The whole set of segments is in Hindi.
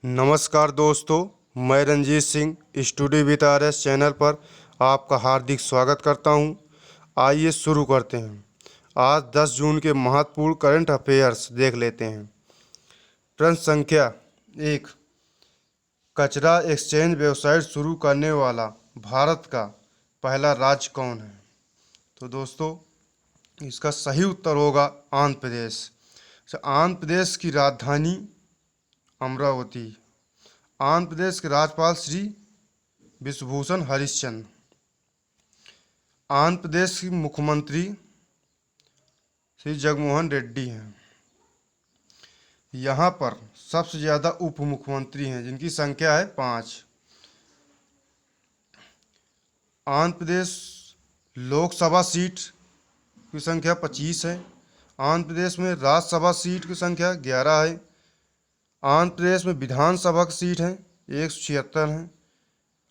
नमस्कार दोस्तों, मैं Ranjit Singh study with RS channel पर आपका हार्दिक स्वागत करता हूं। आइए शुरू करते हैं। आज 10 जून के महत्वपूर्ण करंट अफेयर्स देख लेते हैं। प्रश्न संख्या 1। कचरा एक्सचेंज वेबसाइट शुरू करने वाला भारत का पहला राज्य कौन है? तो दोस्तों, इसका सही उत्तर होगा आंध्र प्रदेश। आंध्र प्रदेश की राजधानी अमरावती। आंध्र प्रदेश के राज्यपाल श्री विश्वभूषण हरिश्चंद्र। आंध्र प्रदेश की मुख्यमंत्री श्री जगनमोहन रेड्डी हैं। यहाँ पर सबसे ज़्यादा उप मुख्यमंत्री हैं, जिनकी संख्या है 5। आंध्र प्रदेश लोकसभा सीट की संख्या 25 है। आंध्र प्रदेश में राज्यसभा सीट की संख्या 11 है। आंध्र प्रदेश में विधानसभा की सीट है 176 है।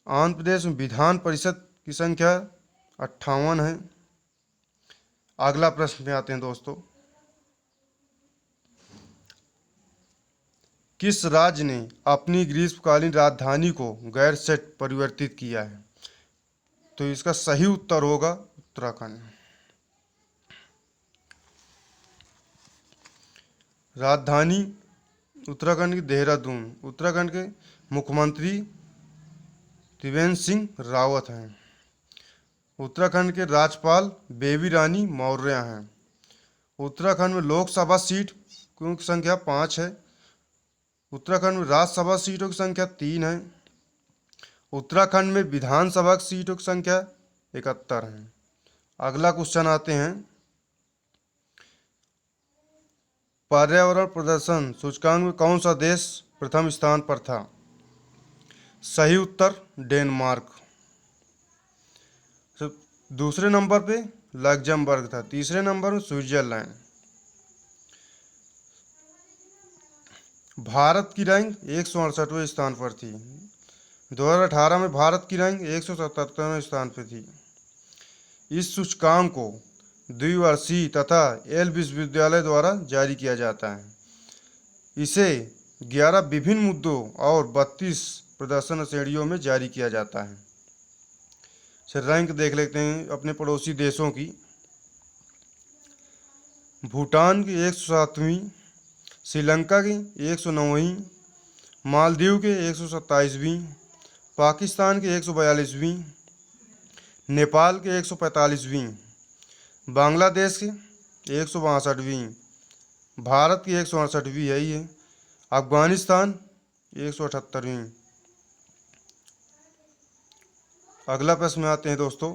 आंध्र प्रदेश में विधान परिषद की संख्या 58 है। अगला प्रश्न पे आते हैं दोस्तों। किस राज्य ने अपनी ग्रीष्मकालीन राजधानी को गैरसैंण परिवर्तित किया है? तो इसका सही उत्तर होगा उत्तराखंड। राजधानी उत्तराखंड की देहरादून। उत्तराखंड के मुख्यमंत्री त्रिवेंद्र सिंह रावत हैं। उत्तराखंड के राज्यपाल बेबी रानी मौर्य हैं। उत्तराखंड में लोकसभा सीट की संख्या 5 है। उत्तराखंड में राज्यसभा सीटों की संख्या 3 है। उत्तराखंड में विधानसभा सीटों की संख्या 71 है। अगला क्वेश्चन आते हैं। पर्यावरण प्रदर्शन सूचकांक में कौन सा देश प्रथम स्थान पर था? सही उत्तर डेनमार्क। दूसरे नंबर पे लग्जमबर्ग था। तीसरे नंबर में स्विट्जरलैंड। भारत की रैंक 168वें स्थान पर थी। 2018 में भारत की रैंक 177वें स्थान पर थी। इस सूचकांक को द्विवर्षीय तथा येल विश्वविद्यालय द्वारा जारी किया जाता है। इसे 11 विभिन्न मुद्दों और 32 प्रदर्शन श्रेणियों में जारी किया जाता है। रैंक देख लेते हैं अपने पड़ोसी देशों की। भूटान की 107वीं, श्रीलंका की 109वीं, मालदीव के 127वीं, पाकिस्तान की 142वीं, नेपाल के 145वीं, बांग्लादेश की 162वीं, भारत की 168वीं है ये, अफगानिस्तान 178वीं। अगला प्रश्न में आते हैं दोस्तों।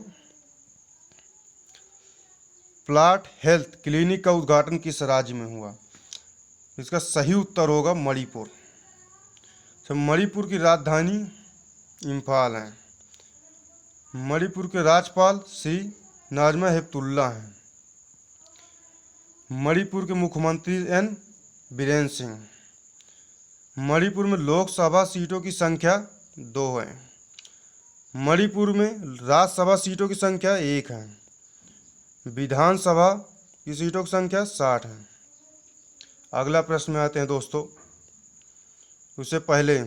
प्लांट हेल्थ क्लिनिक का उद्घाटन किस राज्य में हुआ? इसका सही उत्तर होगा मणिपुर। मणिपुर की राजधानी इम्फाल है। मणिपुर के राज्यपाल श्री नाजमा हेपतुल्ला हैं। मणिपुर के मुख्यमंत्री एन बीरेन सिंह। मणिपुर में लोकसभा सीटों की संख्या 2 है। मणिपुर में राज्यसभा सीटों की संख्या 1 है। विधानसभा की सीटों की संख्या 60 है। अगला प्रश्न में आते हैं दोस्तों। उससे पहले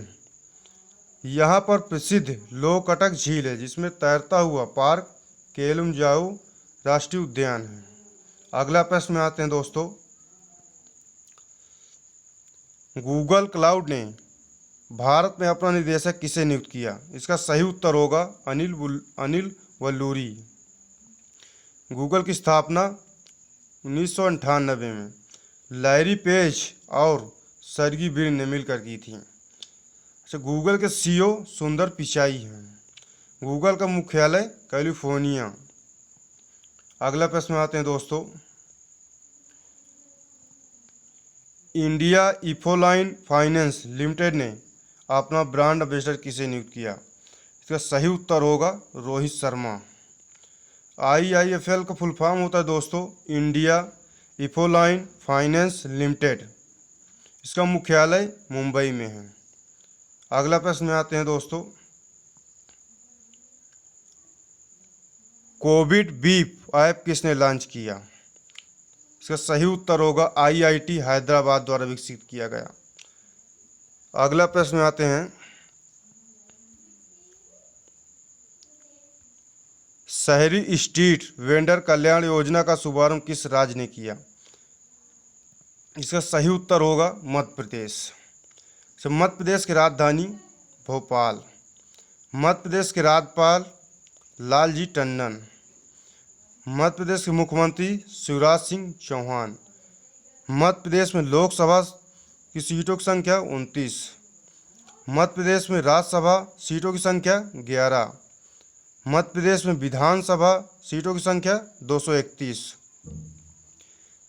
यहाँ पर प्रसिद्ध लोकटक झील है, जिसमें तैरता हुआ पार्क केलुमजाऊ राष्ट्रीय उद्यान है। अगला प्रश्न में आते हैं दोस्तों। गूगल क्लाउड ने भारत में अपना निदेशक किसे नियुक्त किया? इसका सही उत्तर होगा अनिल वल्लूरी। गूगल की स्थापना 1998 में लैरी पेज और सर्गी ब्रिन ने मिलकर की थी। गूगल के CEO सुंदर पिचाई हैं। गूगल का मुख्यालय कैलिफोर्निया। अगला प्रश्न में आते हैं दोस्तों। इंडिया इफोलाइन फाइनेंस लिमिटेड ने अपना ब्रांड एम्बेसडर किसे नियुक्त किया? इसका सही उत्तर होगा रोहित शर्मा। IIFL का फुल फॉर्म होता है दोस्तों इंडिया इफोलाइन फाइनेंस लिमिटेड। इसका मुख्यालय मुंबई में है। अगला प्रश्न में आते हैं दोस्तों। कोविड बीप ऐप किसने लॉन्च किया? इसका सही उत्तर होगा IIT हैदराबाद द्वारा विकसित किया गया। अगला प्रश्न में आते हैं, शहरी स्ट्रीट वेंडर कल्याण योजना का शुभारंभ किस राज्य ने किया? इसका सही उत्तर होगा मध्य प्रदेश। तो मध्य प्रदेश की राजधानी भोपाल। मध्य प्रदेश के राज्यपाल लालजी टंडन। मध्य प्रदेश के मुख्यमंत्री शिवराज सिंह चौहान। मध्य प्रदेश में लोकसभा की सीटों की संख्या 29। मध्य प्रदेश में राज्यसभा सीटों की संख्या 11। मध्य प्रदेश में विधानसभा सीटों की संख्या 231।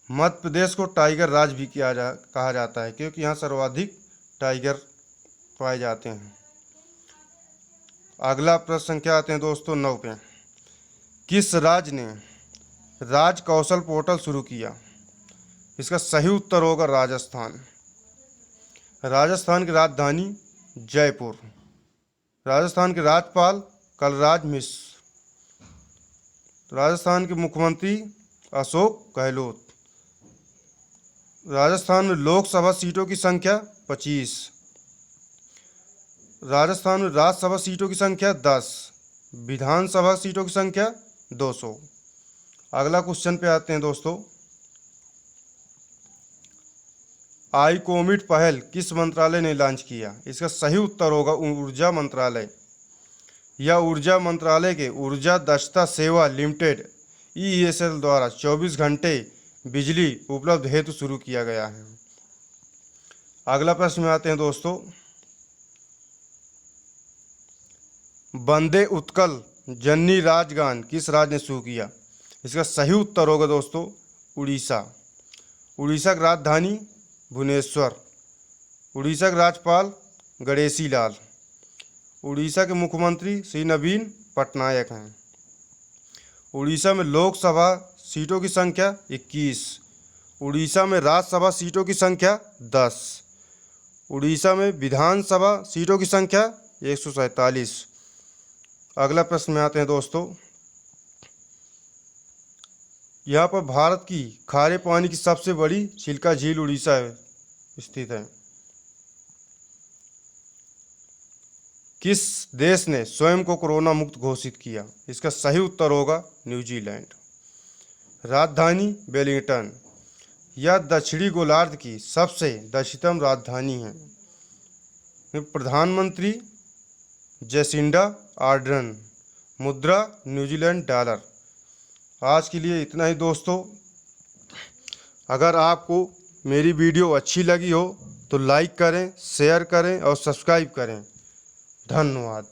मध्य प्रदेश को टाइगर राज्य भी कहा जाता है, क्योंकि यहाँ सर्वाधिक टाइगर पाए जाते हैं। अगला प्रश्न संख्या आते हैं दोस्तों 9 पे। किस राज्य ने राज कौशल पोर्टल शुरू किया? इसका सही उत्तर होगा राजस्थान। राजस्थान की राजधानी जयपुर। राजस्थान के राज्यपाल कलराज मिश्र। राजस्थान के मुख्यमंत्री अशोक गहलोत। राजस्थान में लोकसभा सीटों की संख्या 25। राजस्थान में राज्यसभा सीटों की संख्या 10। विधानसभा सीटों की संख्या 200। अगला क्वेश्चन पे आते हैं दोस्तों, iCOMIT पहल किस मंत्रालय ने लॉन्च किया? इसका सही उत्तर होगा ऊर्जा मंत्रालय। यह ऊर्जा मंत्रालय के ऊर्जा दक्षता सेवा लिमिटेड EESL द्वारा 24 घंटे बिजली उपलब्ध हेतु शुरू किया गया है। अगला प्रश्न में आते हैं दोस्तों, वंदे उत्कल जननी राजगान किस राज्य ने शुरू किया? इसका सही उत्तर होगा दोस्तों उड़ीसा। उड़ीसा की राजधानी भुवनेश्वर। उड़ीसा के राज्यपाल गणेशी लाल। उड़ीसा के मुख्यमंत्री श्री नवीन पटनायक हैं। उड़ीसा में लोकसभा सीटों की संख्या 21। उड़ीसा में राज्यसभा सीटों की संख्या 10। उड़ीसा में विधानसभा सीटों की संख्या 147। अगला प्रश्न में आते हैं दोस्तों, यहाँ पर भारत की खारे पानी की सबसे बड़ी चिल्का झील उड़ीसा स्थित है। किस देश ने स्वयं को कोरोना मुक्त घोषित किया? इसका सही उत्तर होगा न्यूजीलैंड। राजधानी वेलिंगटन। यह दक्षिणी गोलार्ध की सबसे दक्षिणतम राजधानी है। प्रधानमंत्री जेसिंडा आर्डर्न। मुद्रा न्यूजीलैंड डॉलर। आज के लिए इतना ही दोस्तों। अगर आपको मेरी वीडियो अच्छी लगी हो तो लाइक करें, शेयर करें और सब्सक्राइब करें। धन्यवाद।